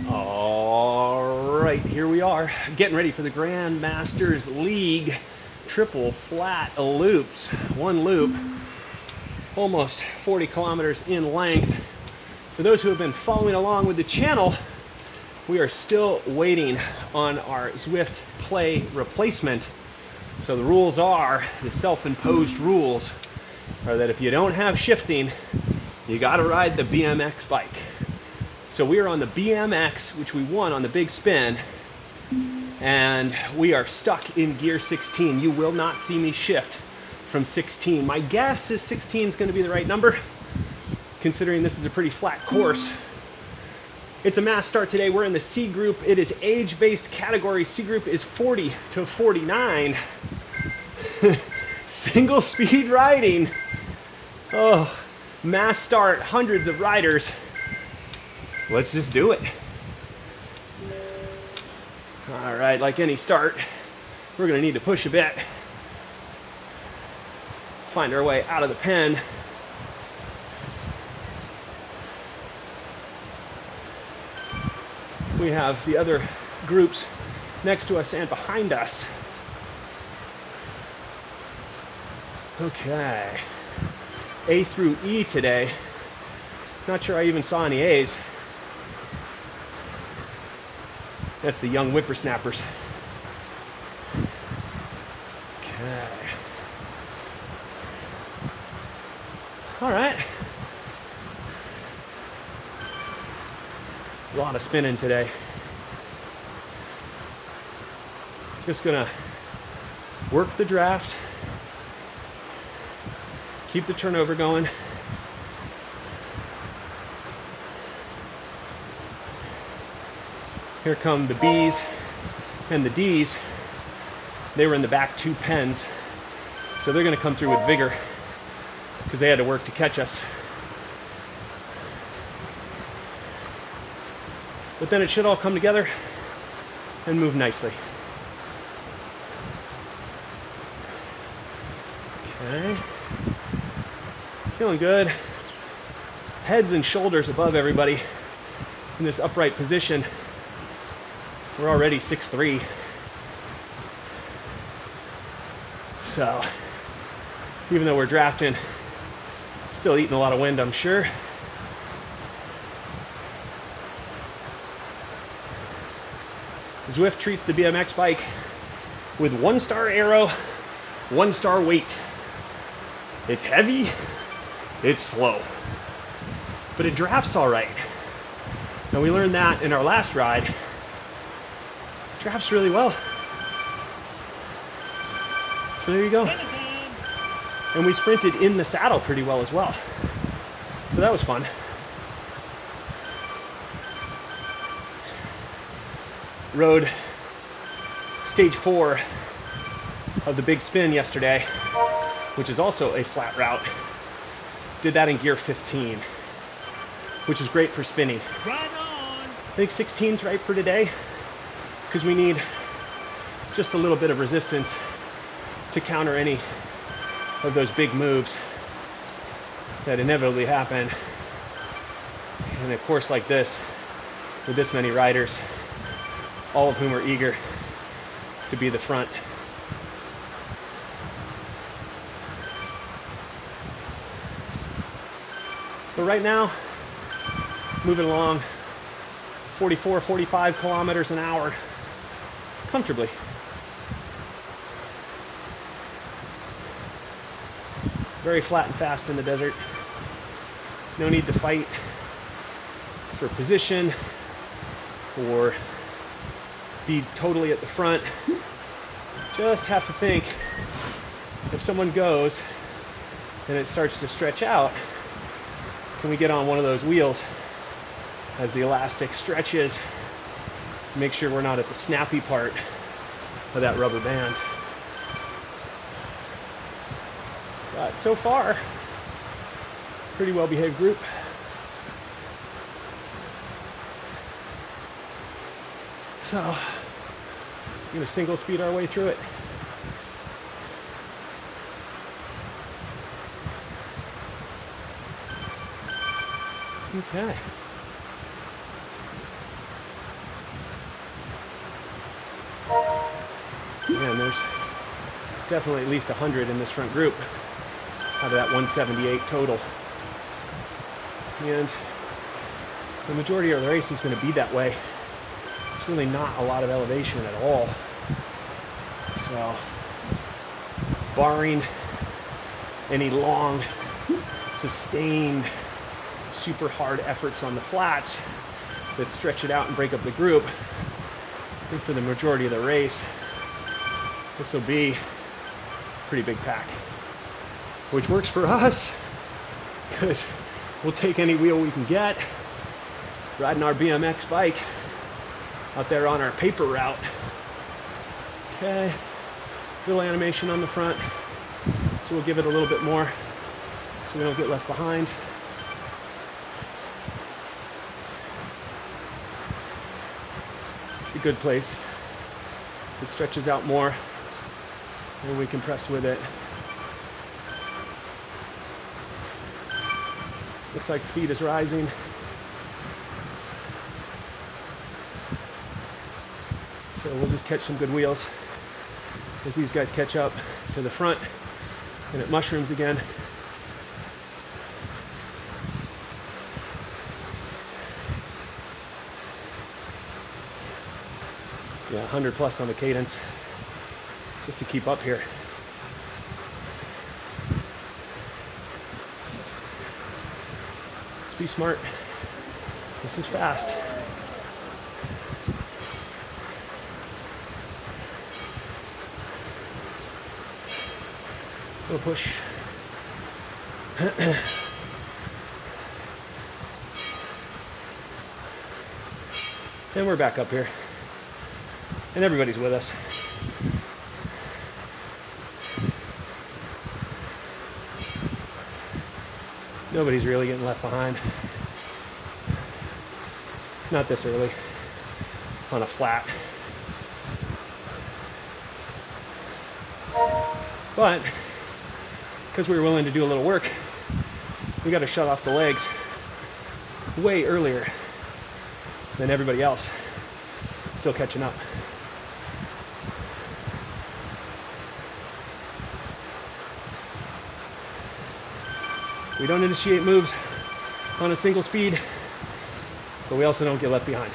All right, here we are, getting ready for the Grandmasters League triple flat loops. One loop, almost 40 kilometers in length. For those who have been following along with the channel, we are still waiting on our Zwift Play replacement. So the rules are, the self-imposed rules are that if you don't have shifting, you gotta ride the BMX bike. So we are on the BMX, which we won on the big spin, and we are stuck in gear 16. You will not see me shift from 16. My guess is 16 is gonna be the right number, considering this is a pretty flat course. It's a mass start today. We're in the C group. It is age-based category. C group is 40 to 49. Single speed riding. Oh, mass start, hundreds of riders. Let's just do it. All right, like any start, we're gonna need to push a bit. Find our way out of the pen. We have the other groups next to us and behind us. Okay, A through E today. Not sure I even saw any A's. That's the young whippersnappers. Okay. All right. A lot of spinning today. Just gonna work the draft, keep the turnover going. Here come the B's and the D's. They were in the back two pens, so they're gonna come through with vigor because they had to work to catch us. But then it should all come together and move nicely. Okay. Feeling good. Heads and shoulders above everybody in this upright position. We're already 6'3". So, even though we're drafting, still eating a lot of wind, I'm sure. Zwift treats the BMX bike with 1-star aero, 1-star weight. It's heavy, it's slow, but it drafts all right. And we learned that in our last ride. It drafts really well. So there you go. And we sprinted in the saddle pretty well as well. So that was fun. Rode stage 4 of the big spin yesterday, which is also a flat route. Did that in gear 15, which is great for spinning. Right on. I think 16's right for today because we need just a little bit of resistance to counter any of those big moves that inevitably happen in a course like this with this many riders, all of whom are eager to be the front. But right now, moving along 44, 45 kilometers an hour comfortably. Very flat and fast in the desert. No need to fight for position or be totally at the front. Just have to think, if someone goes and it starts to stretch out, can we get on one of those wheels as the elastic stretches? Make sure we're not at the snappy part of that rubber band. But so far, pretty well behaved group. So, we're gonna single speed our way through it. Okay. Man, there's definitely at least 100 in this front group out of that 178 total. And the majority of the race is going to be that way. It's really not a lot of elevation at all. So, barring any long, sustained, super hard efforts on the flats that stretch it out and break up the group, I think for the majority of the race, this will be a pretty big pack, which works for us because we'll take any wheel we can get, riding our BMX bike out there on our paper route. Okay, little animation on the front, so we'll give it a little bit more so we don't get left behind. It's a good place. It stretches out more and we can press with it. Looks like speed is rising. So we'll just catch some good wheels as these guys catch up to the front and it mushrooms again. Yeah, 100 plus on the cadence just to keep up here. Let's be smart. This is fast. Little push. And we're back up here. And everybody's with us. Nobody's really getting left behind. Not this early on a flat. But because we were willing to do a little work, we got to shut off the legs way earlier than everybody else. Still catching up. We don't initiate moves on a single speed, but we also don't get left behind.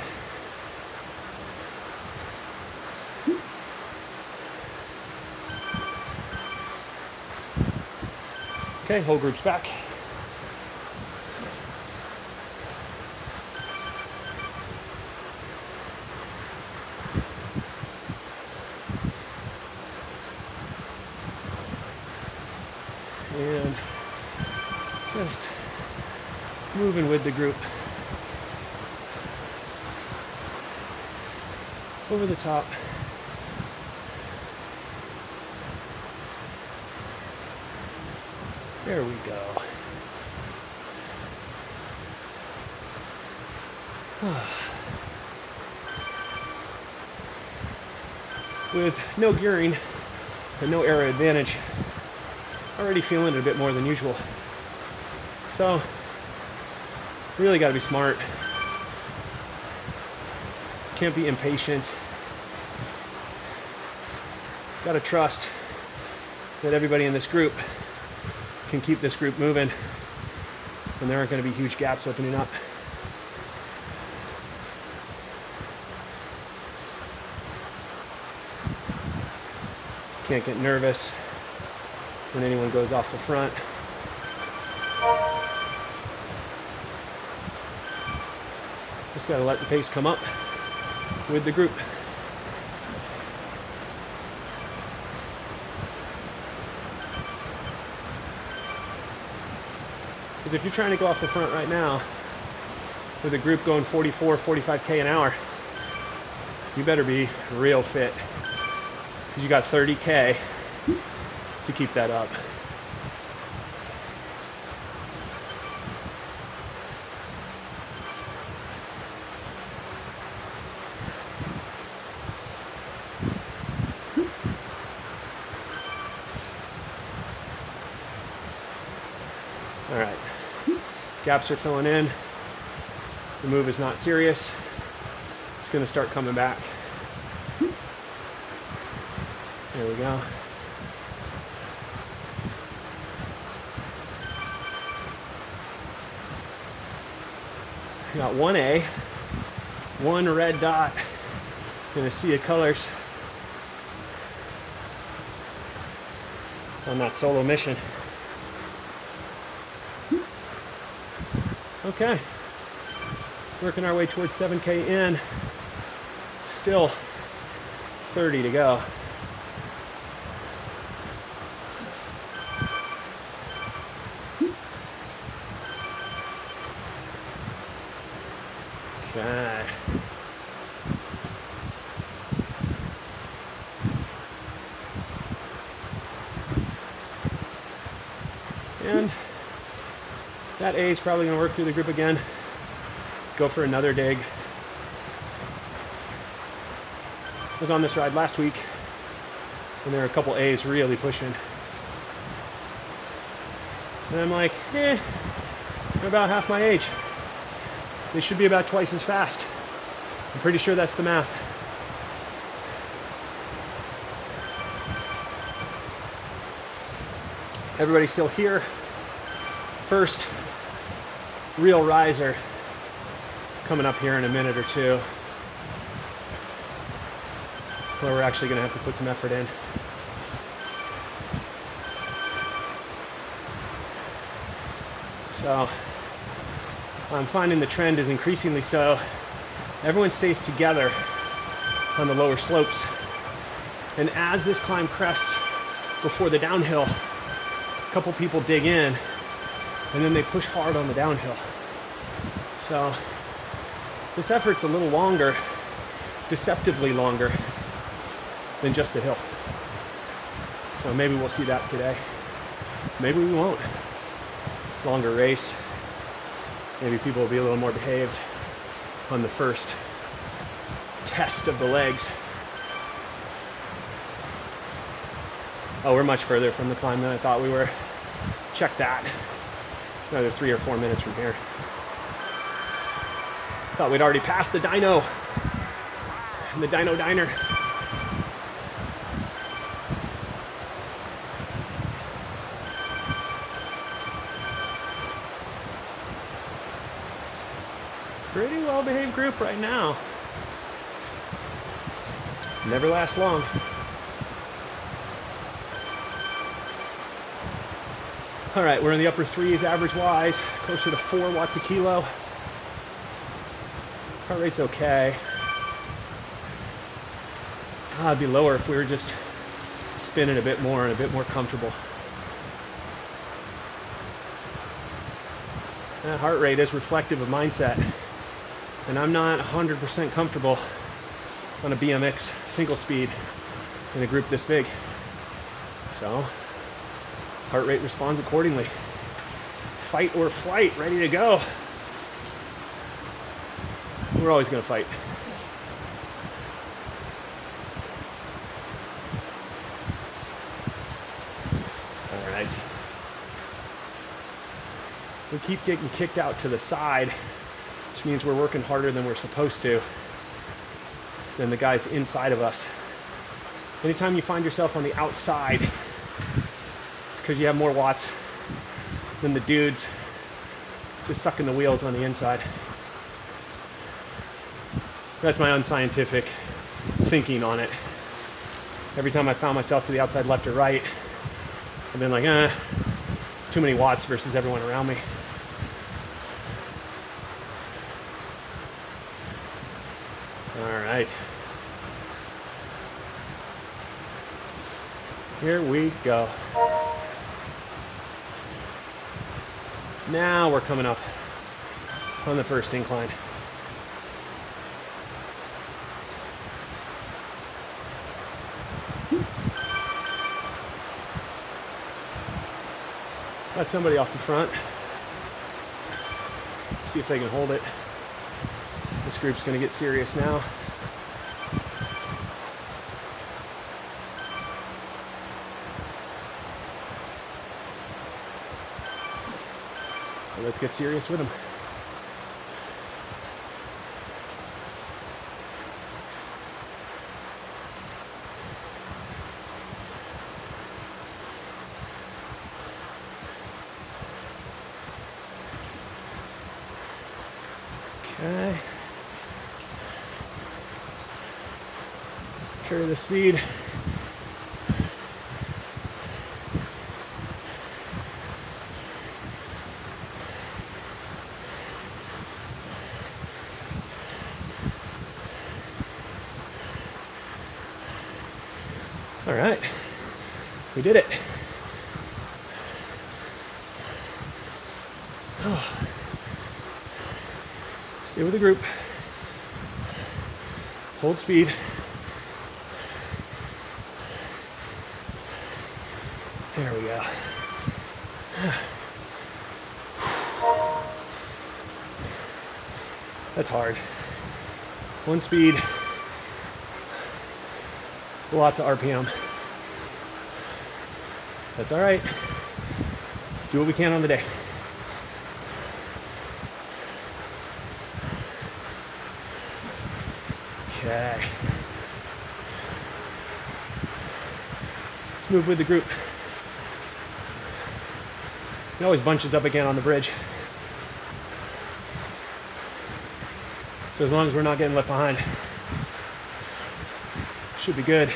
Okay, whole group's back. And just moving with the group. Over the top. There we go. With no gearing and no aero advantage, already feeling it a bit more than usual. So, really got to be smart. Can't be impatient. Got to trust that everybody in this group can keep this group moving, and there aren't going to be huge gaps opening up. Can't get nervous when anyone goes off the front. Just got to let the pace come up with the group. Because if you're trying to go off the front right now with a group going 44, 45K an hour, you better be real fit. Because you got 30K to keep that up. All right, gaps are filling in. The move is not serious. It's going to start coming back. There we go. Got one A, one red dot in a sea of colors on that solo mission. Okay, working our way towards 7K in, still 30 to go. Okay. And that A is probably going to work through the group again. Go for another dig. I was on this ride last week, and there were a couple A's really pushing. And I'm like, they're about half my age. They should be about twice as fast. I'm pretty sure that's the math. Everybody's still here. First real riser coming up here in a minute or two, where we're actually going to have to put some effort in. So I'm finding the trend is increasingly so. Everyone stays together on the lower slopes. And as this climb crests before the downhill, a couple people dig in, and then they push hard on the downhill. So this effort's a little longer, deceptively longer than just the hill. So maybe we'll see that today. Maybe we won't. Longer race. Maybe people will be a little more behaved on the first test of the legs. Oh, we're much further from the climb than I thought we were. Check that. Another 3 or 4 minutes from here. Thought we'd already passed the dyno and the dyno diner. Pretty well-behaved group right now. Never lasts long. All right, we're in the upper 3s average-wise, closer to 4 watts a kilo. Heart rate's okay. It'd be lower if we were just spinning a bit more and a bit more comfortable. That heart rate is reflective of mindset. And I'm not 100% comfortable on a BMX single speed in a group this big. So, heart rate responds accordingly. Fight or flight, ready to go. We're always gonna fight. All right. We keep getting kicked out to the side, which means we're working harder than we're supposed to, than the guys inside of us. Anytime you find yourself on the outside, it's because you have more watts than the dudes just sucking the wheels on the inside. That's my unscientific thinking on it. Every time I found myself to the outside left or right, I've been like, too many watts versus everyone around me. All right. Here we go. Now we're coming up on the first incline. Got somebody off the front. See if they can hold it. This group's gonna get serious now. So let's get serious with them. Carry the speed. All right, we did it. Oh. Stay with the group. Hold speed. There we go. That's hard. One speed. Lots of RPM. That's all right. Do what we can on the day. Okay. Let's move with the group. It always bunches up again on the bridge. So as long as we're not getting left behind, should be good.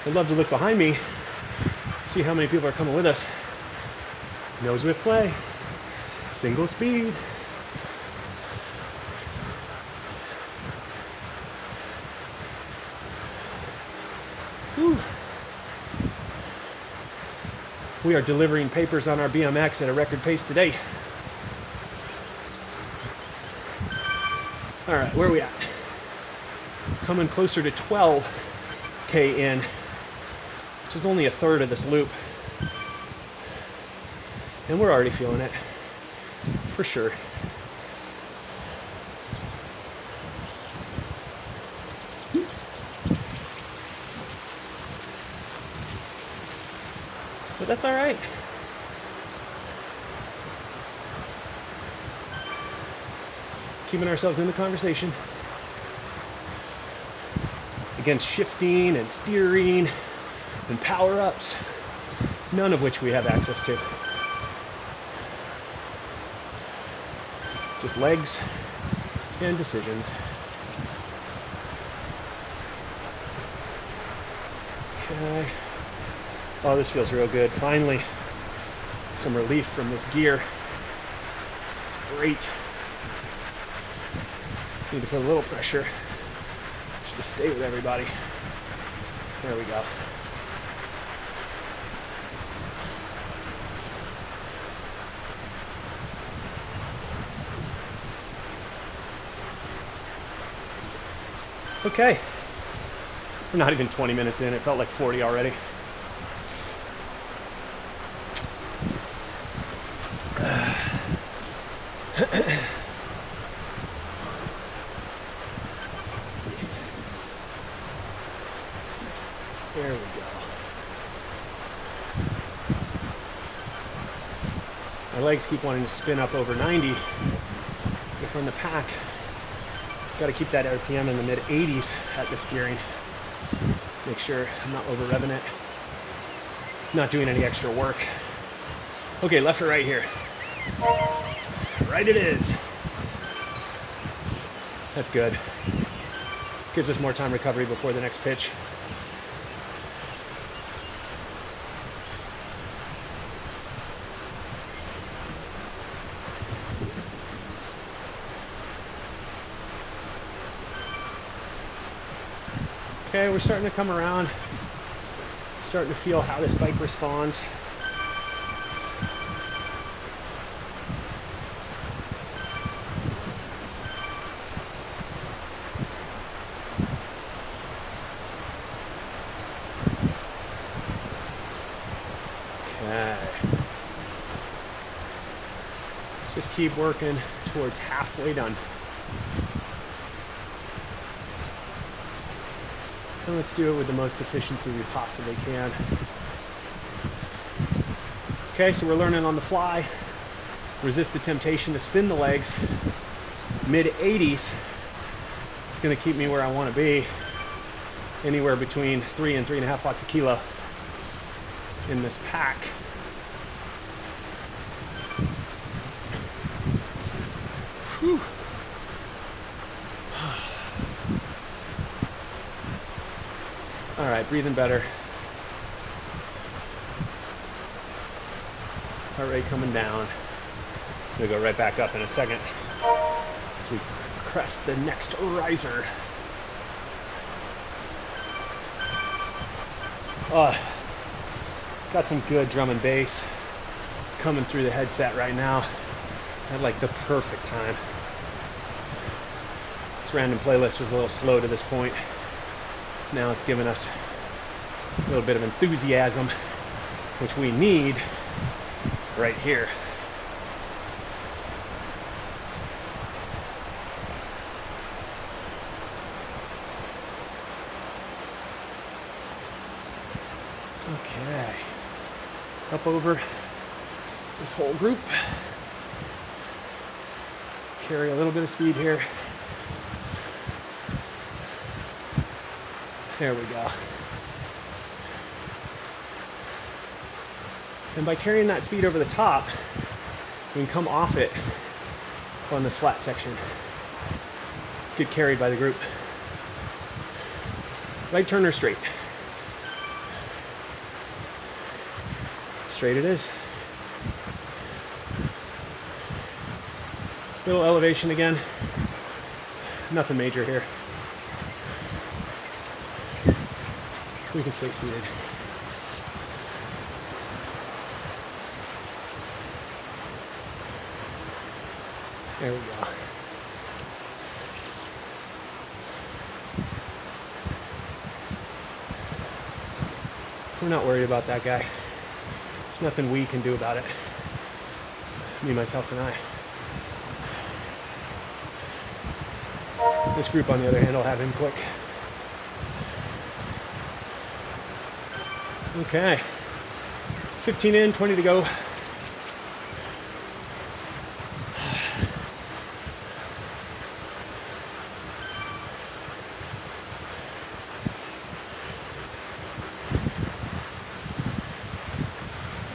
I'd love to look behind me, see how many people are coming with us. No Zwift play, single speed. Whew. We are delivering papers on our BMX at a record pace today. All right, where are we at? Coming closer to 12K in, which is only a third of this loop. And we're already feeling it, for sure. But that's all right. Keeping ourselves in the conversation. Against shifting and steering and power-ups, none of which we have access to. Just legs and decisions. Okay. Oh, this feels real good. Finally, some relief from this gear. It's great. Need to put a little pressure just to stay with everybody. There we go. Okay. We're not even 20 minutes in. It felt like 40 already. There we go. My legs keep wanting to spin up over 90. If we're in the pack, got to keep that RPM in the mid 80s at this gearing. Make sure I'm not over revving it. Not doing any extra work. Okay, left or right here? Right it is. That's good. Gives us more time recovery before the next pitch. Okay, we're starting to come around. Starting to feel how this bike responds. Okay. Let's just keep working towards halfway done. And let's do it with the most efficiency we possibly can. Okay, so we're learning on the fly. Resist the temptation to spin the legs. Mid 80s. It's going to keep me where I want to be. Anywhere between 3 and 3.5 watts a kilo in this pack. Whew. breathing better. Heart rate coming down. We'll go right back up in a second as we crest the next riser. Got some good drum and bass coming through the headset right now at like the perfect time. This random playlist was a little slow to this point. Now it's giving us a little bit of enthusiasm, which we need right here. Okay, up over this whole group. Carry a little bit of speed here. There we go. And by carrying that speed over the top, we can come off it on this flat section. Get carried by the group. Right turn or straight? Straight it is. Little elevation again. Nothing major here. We can stay seated. There we go. We're not worried about that guy. There's nothing we can do about it. Me, myself, and I. This group, on the other hand, will have him quick. Okay. 15 in, 20 to go.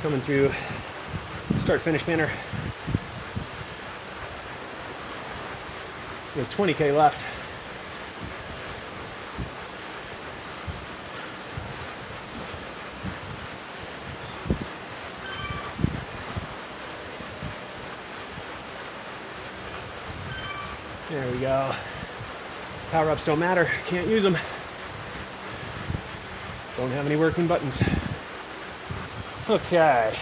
Coming through start-finish manner. We have 20K left. There we go. Power-ups don't matter. Can't use them. Don't have any working buttons. Okay.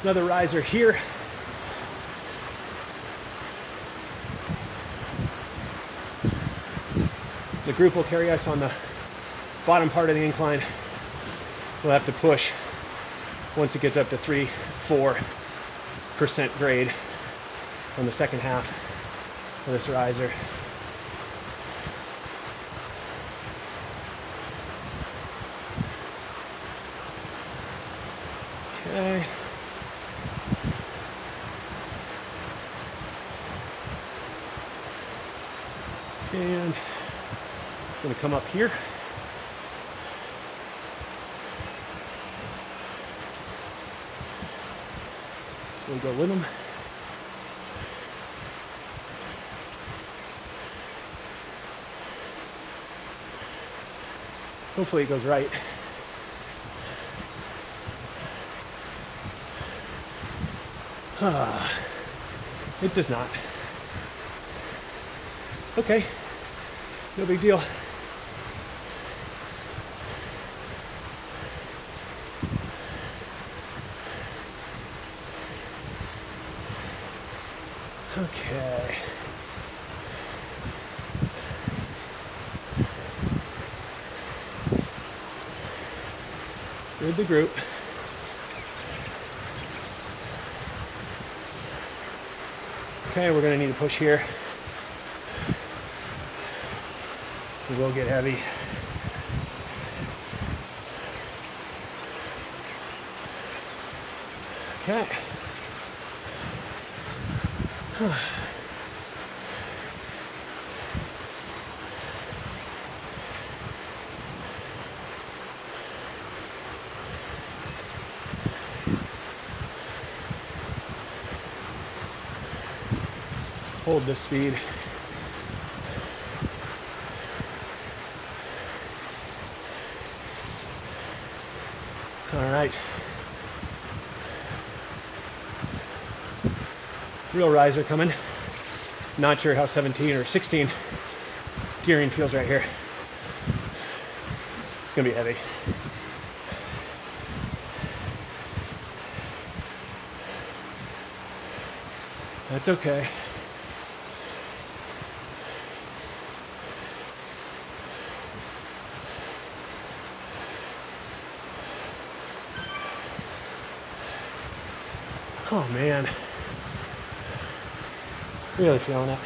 Another riser here. The group will carry us on the bottom part of the incline. We'll have to push once it gets up to 3-4% grade on the second half of this riser. Okay. And it's going to come up here. It's going to go with them. Hopefully it goes right. It does not. Okay, no big deal. Okay. With the group. Okay, we're going to need to push here. It will get heavy. Okay. Hold this speed. right. Real riser coming. Not sure how 17 or 16 gearing feels right here. It's gonna be heavy. That's okay. Oh man, really feeling it.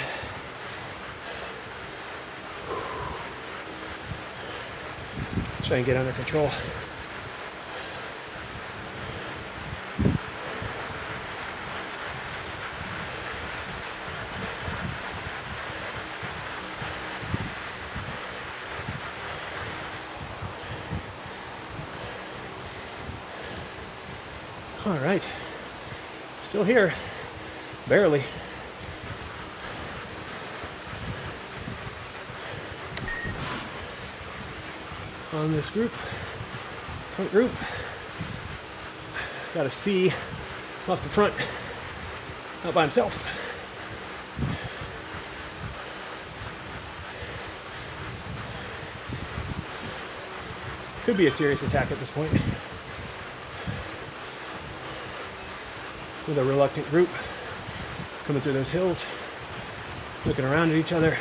Try and get under control. All right. Still here, barely. On this group, front group, got a C off the front, out by himself. Could be a serious attack at this point. With a reluctant group coming through those hills, looking around at each other.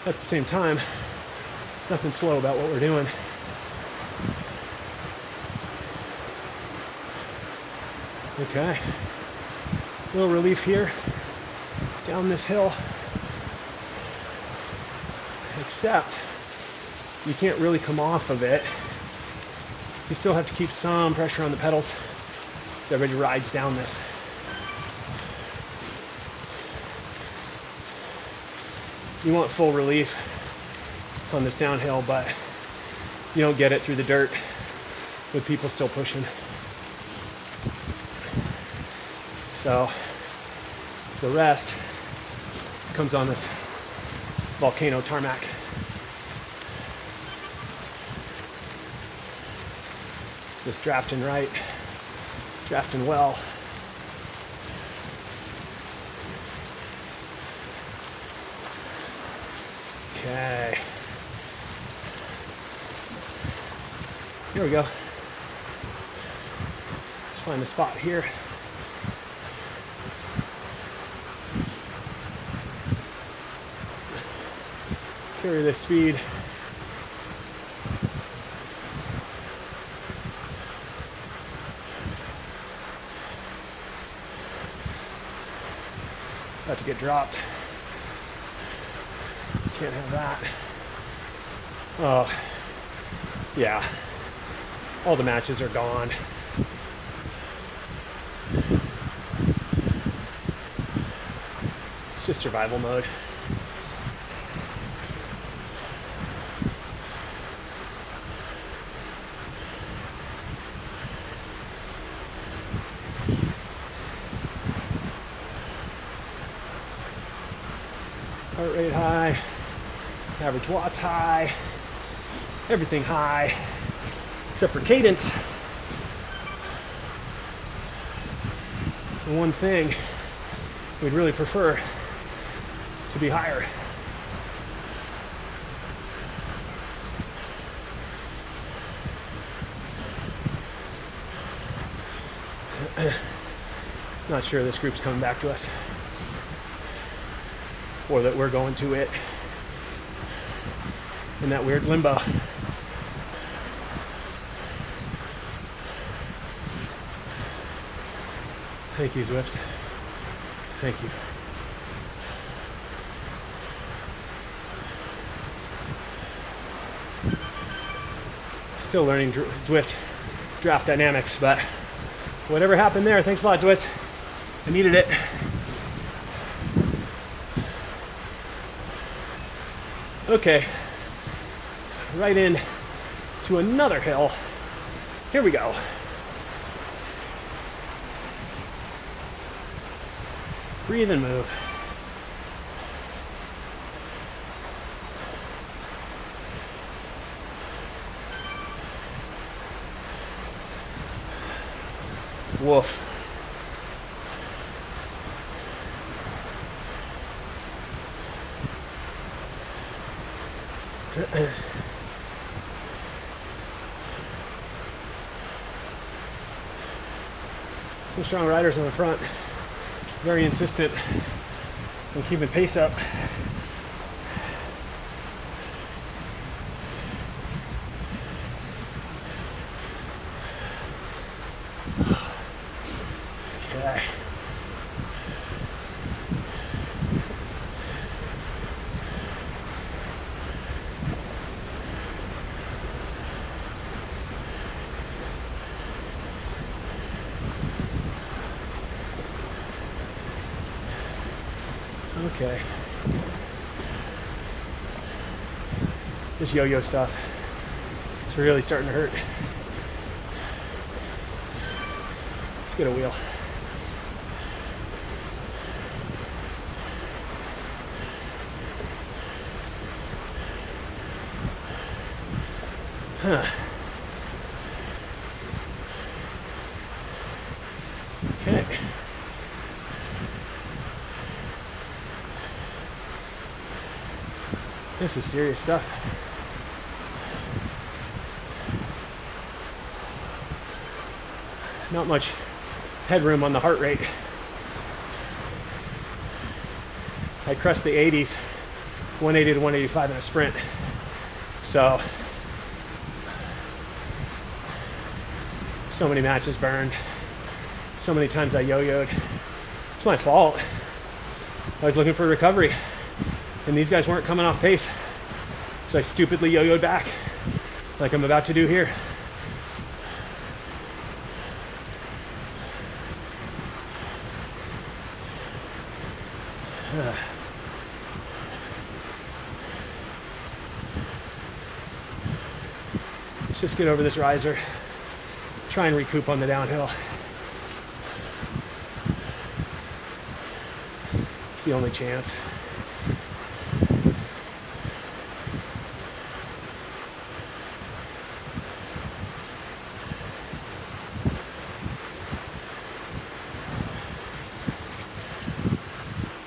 At the same time, nothing slow about what we're doing. Okay, a little relief here down this hill, except you can't really come off of it. You still have to keep some pressure on the pedals as everybody rides down this. You want full relief on this downhill, but you don't get it through the dirt with people still pushing. So the rest comes on this volcano tarmac. Just drafting right, drafting well. Okay. Here we go. Let's find a spot here. Carry this speed. About to get dropped. Can't have that. Oh, yeah. All the matches are gone. It's just survival mode. Heart rate high, average watts high, everything high, except for cadence. The one thing we'd really prefer to be higher. Not sure this group's coming back to us, or that we're going to it in that weird limbo. Thank you, Zwift. Thank you. Still learning Zwift draft dynamics, but whatever happened there, thanks a lot, Zwift. I needed it. Okay, right in to another hill. Here we go. Breathe and move. Woof. Some strong riders on the front, very insistent on keeping pace up. Okay. Okay. This yo-yo stuff is really starting to hurt. Let's get a wheel. Huh. Okay. This is serious stuff. Not much headroom on the heart rate. I crushed the 80s, 180 to 185 in a sprint. So many matches burned. So many times I yo-yoed. It's my fault. I was looking for recovery, and these guys weren't coming off pace. So I stupidly yo-yoed back, like I'm about to do here. Let's just get over this riser. Try and recoup on the downhill. It's the only chance.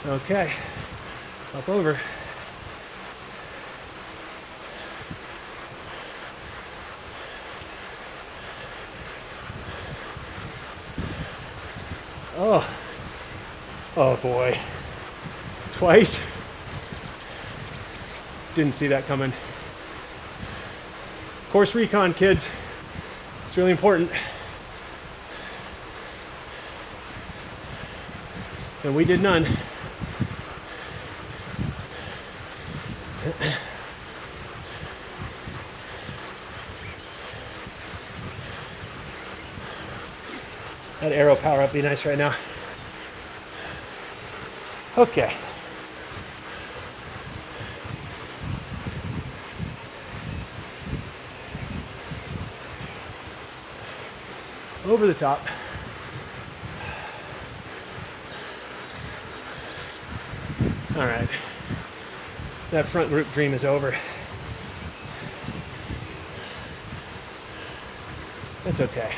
Okay, up over. Oh boy. Twice. Didn't see that coming. Course recon, kids. It's really important. And we did none. That arrow power up be nice right now. Okay. Over the top. All right. That front group dream is over. That's okay.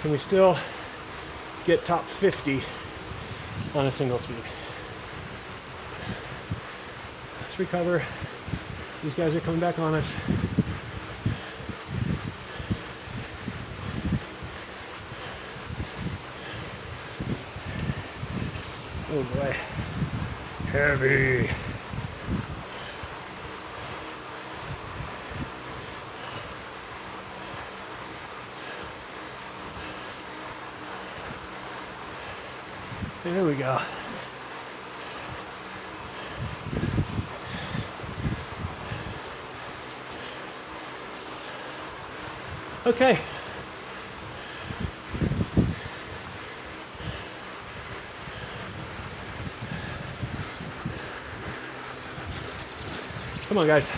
Can we still get top 50 on a single speed? Let's recover. These guys are coming back on us. Oh boy. Heavy. There we go. Okay. Come on, guys.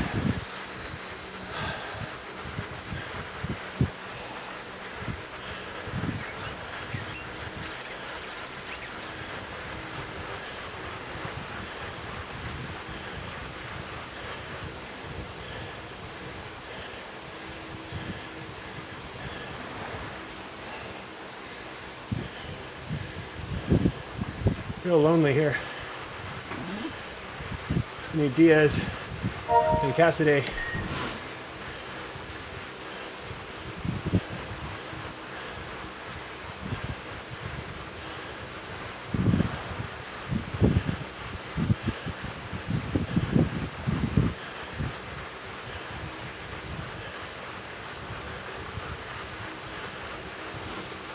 Real lonely here. I need Diaz and Cassidy.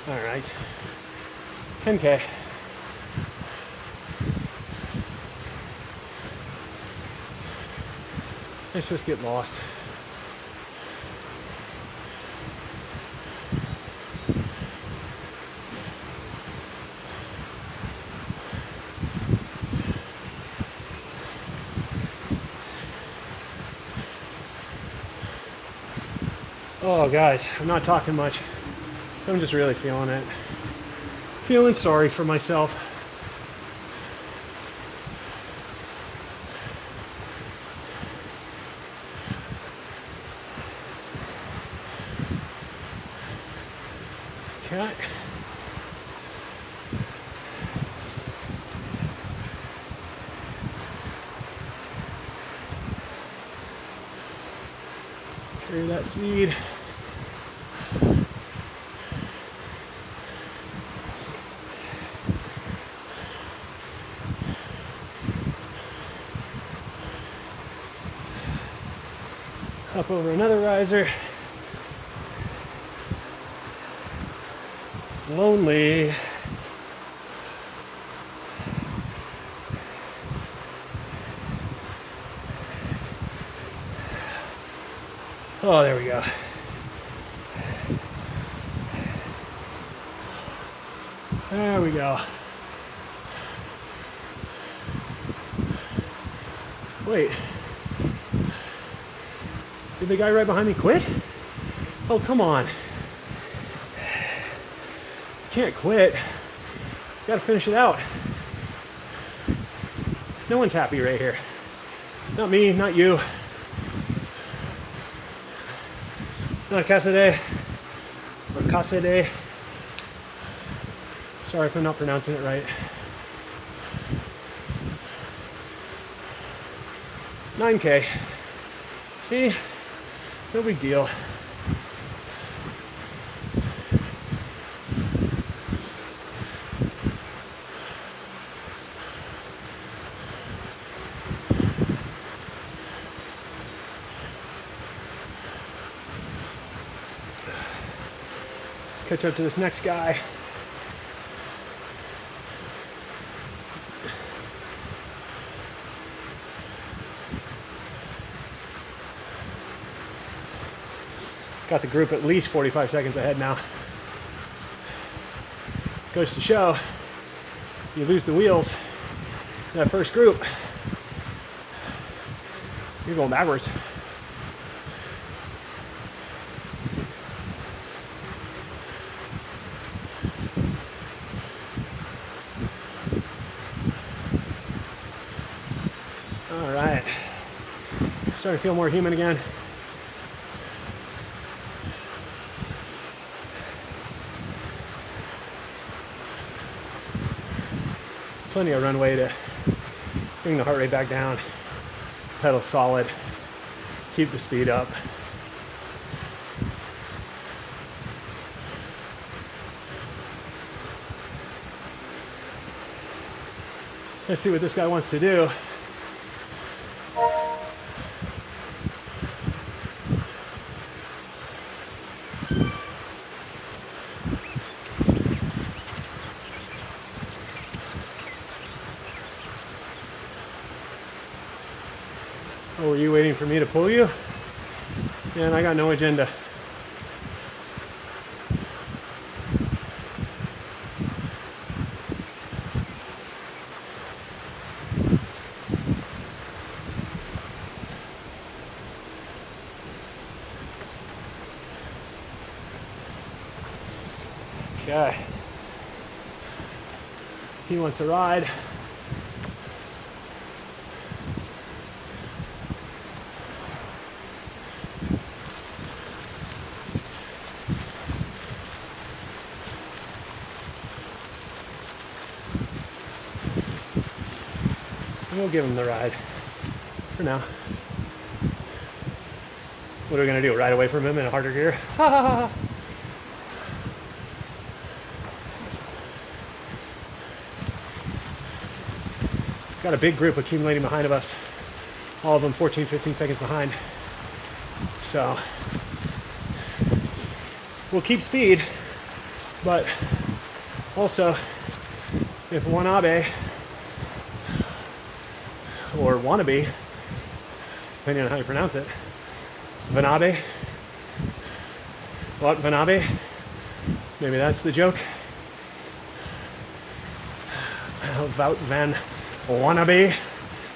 All right, 10K. Let's just get lost. Oh guys, I'm not talking much. So I'm just really feeling it. Feeling sorry for myself. Okay. Carry that speed. Up over another riser. Lonely. Oh, there we go. There we go. Wait. Did the guy right behind me quit? Oh, come on. Can't quit. Gotta finish it out. No one's happy right here. Not me, not you. Not Cassidy. Or Cassidy. Sorry if I'm not pronouncing it right. 9K. See? No big deal. Catch up to this next guy. Got the group at least 45 seconds ahead now. Goes to show, you lose the wheels in that first group, you're going backwards. All right, starting to feel more human again. Plenty of runway to bring the heart rate back down, pedal solid, keep the speed up. Let's see what this guy wants to do. Oh, were you waiting for me to pull you? Man, I got no agenda. Okay. He wants a ride. we'll give him the ride for now. What are we gonna do? Ride away from him in a harder gear? Ha ha ha! Got a big group accumulating behind of us. All of them 14, 15 seconds behind. So we'll keep speed, but also if Wanabe or wannabe, depending on how you pronounce it, Vanabe, what Vanabe? Maybe that's the joke. Wout van Wannabe.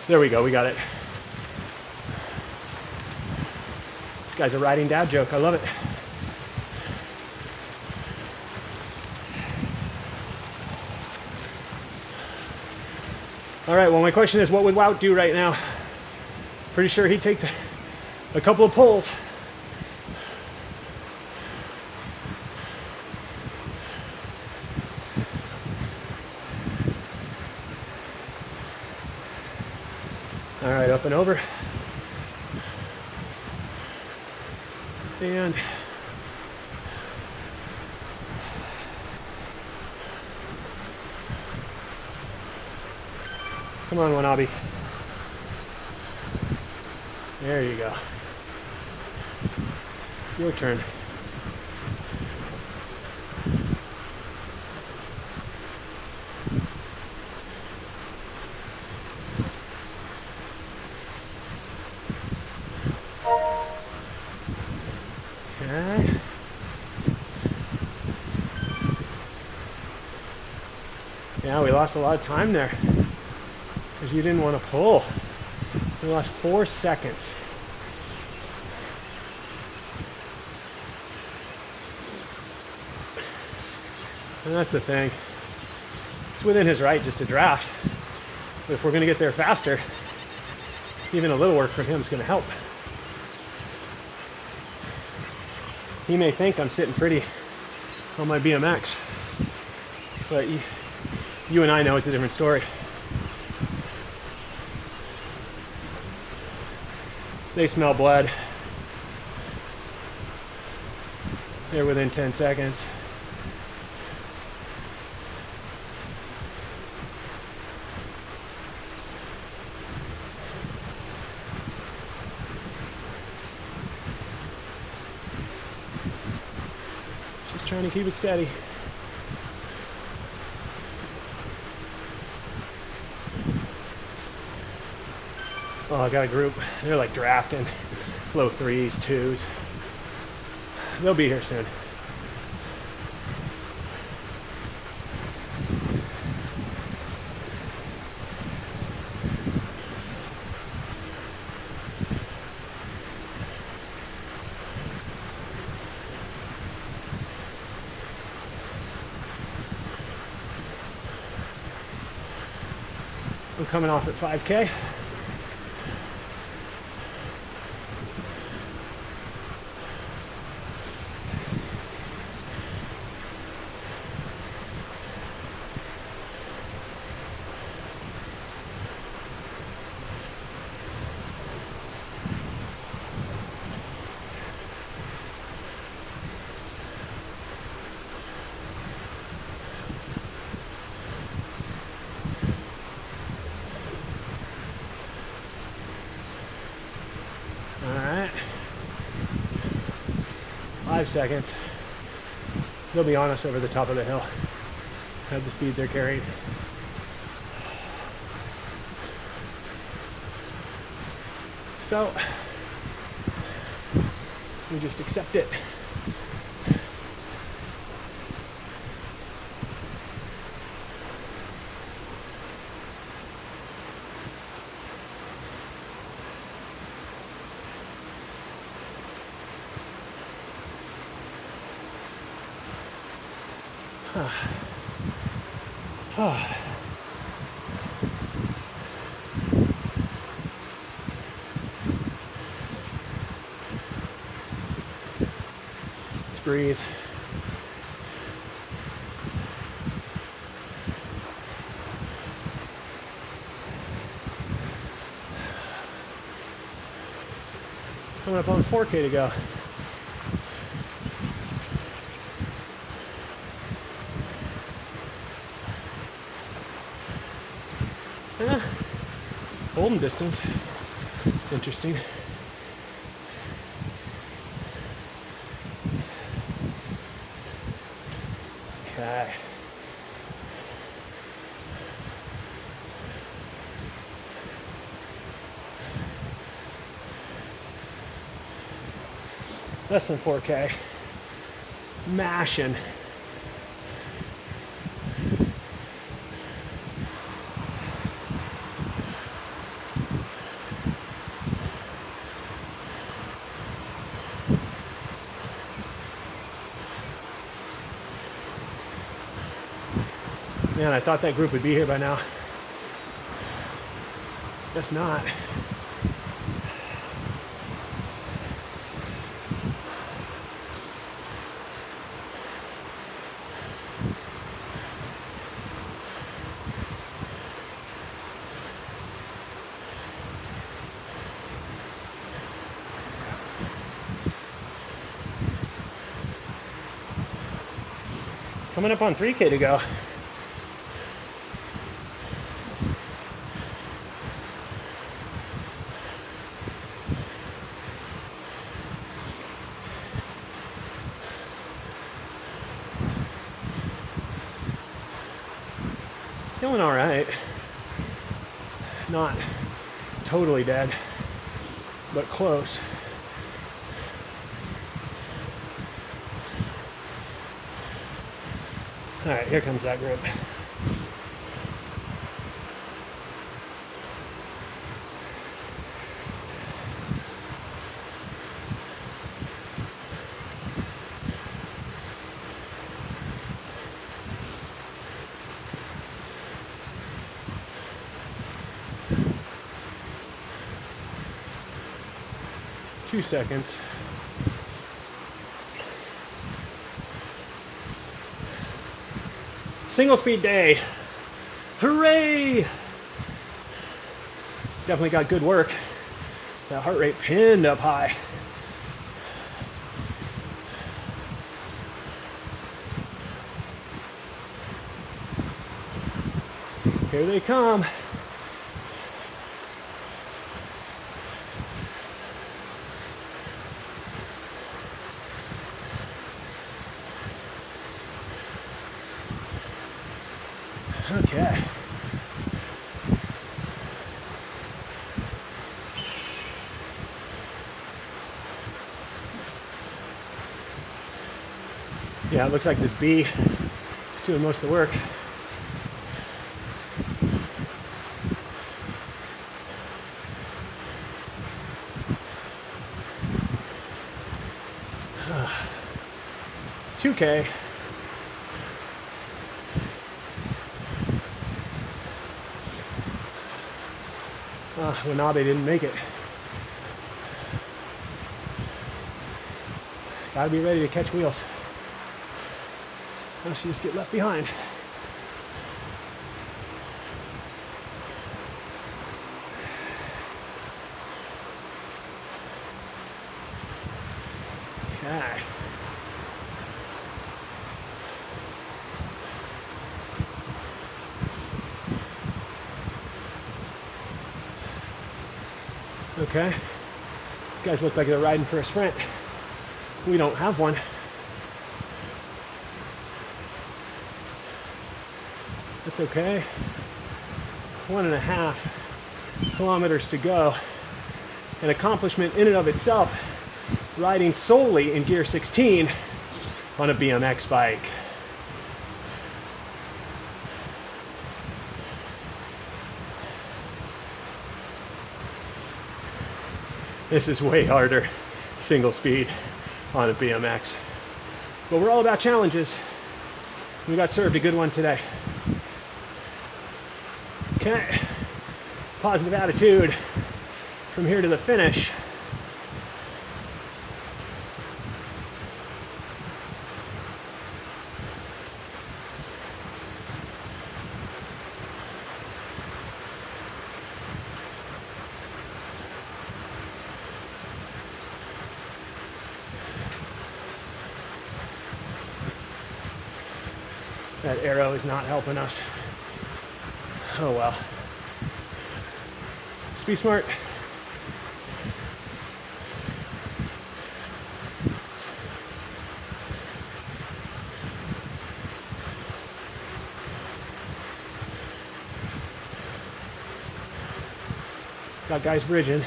There we go, we got it. This guy's a riding dad joke, I love it. All right, well, my question is, what would Wout do right now? Pretty sure he'd take a couple of pulls. All right, up and over. And come on, Wanabe. There you go. Your turn. Okay. Yeah, we lost a lot of time there because you didn't want to pull. We lost 4 seconds. And that's the thing. It's within his right just to draft. But if we're going to get there faster, even a little work from him is going to help. He may think I'm sitting pretty on my BMX, but you and I know it's a different story. They smell blood. They're within 10 seconds. Just trying to keep it steady. Oh, I got a group. They're like drafting. Low 3s, 2s. They'll be here soon. I'm coming off at 5K. All right, 5 seconds. They'll be on us over the top of the hill at the speed they're carrying. So we just accept it. Let's breathe. Coming up on 4K to go. Holding distance. It's interesting. Okay. Less than 4K. Mashing. Man, I thought that group would be here by now. Guess not. Coming up on 3K to go. Feeling all right. Not totally dead, but close. All right, here comes that grip. Two seconds. Single speed day. Hooray! Definitely got good work. That heart rate pinned up high. Here they come. Okay. Yeah, it looks like this B is doing most of the work. $2K. Wanabe didn't make it. Gotta be ready to catch wheels. Unless you just get left behind. Okay. Okay, these guys look like they're riding for a sprint. We don't have one. That's okay. 1.5 kilometers to go. An accomplishment in and of itself, riding solely in gear 16 on a BMX bike. This is way harder, single speed on a BMX. But we're all about challenges. We got served a good one today. Okay, positive attitude from here to the finish. That arrow is not helping us. Oh well. Just be smart. Got guys bridging.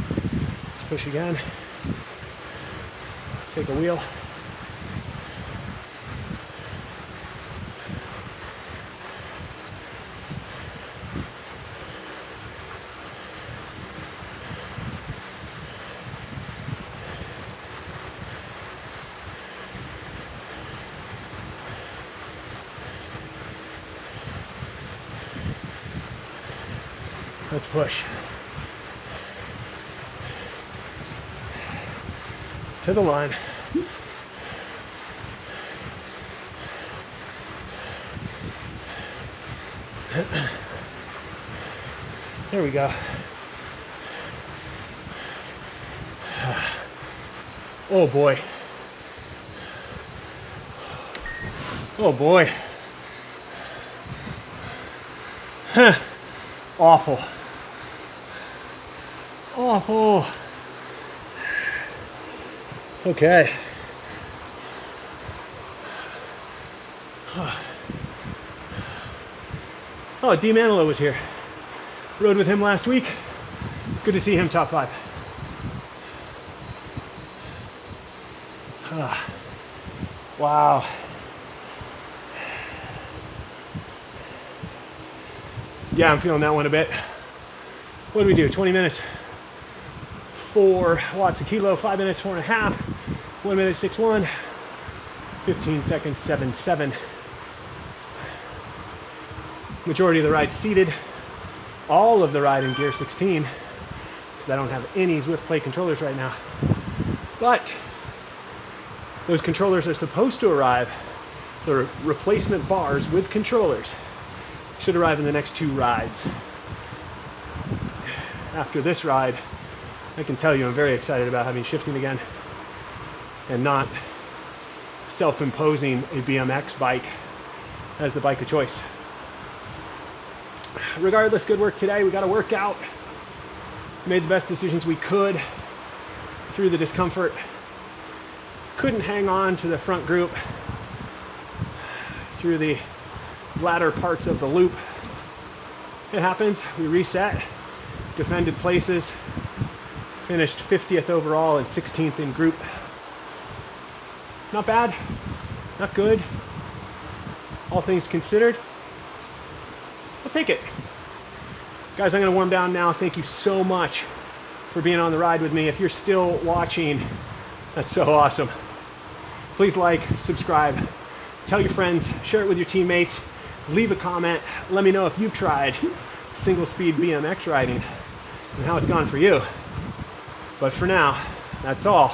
Let's push again. Take a wheel. Let's push. To the line. There we go. Oh boy. Oh boy. Awful. Awful. Okay. Oh, D. Manilow was here. Rode with him last week. Good to see him top 5. Wow. Yeah, I'm feeling that one a bit. What do we do? 20 minutes, 4 watts a kilo, 5 minutes, 4.5, 1 minute, 6.1, 15 seconds, 7.7. Majority of the ride seated, all of the ride in gear 16, because I don't have any Zwift Play controllers right now. But those controllers are supposed to arrive, the replacement bars with controllers should arrive in the next 2 rides. After this ride, I can tell you I'm very excited about having shifting again and not self-imposing a BMX bike as the bike of choice. Regardless, good work today. We got a workout. Made the best decisions we could through the discomfort. Couldn't hang on to the front group through the latter parts of the loop. It happens. We reset, defended places, finished 50th overall and 16th in group. Not bad, not good. All things considered, I'll take it. Guys, I'm gonna warm down now. Thank you so much for being on the ride with me. If you're still watching, that's so awesome. Please like, subscribe, tell your friends, share it with your teammates, leave a comment. Let me know if you've tried single speed BMX riding and how it's gone for you. But for now, that's all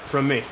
from me.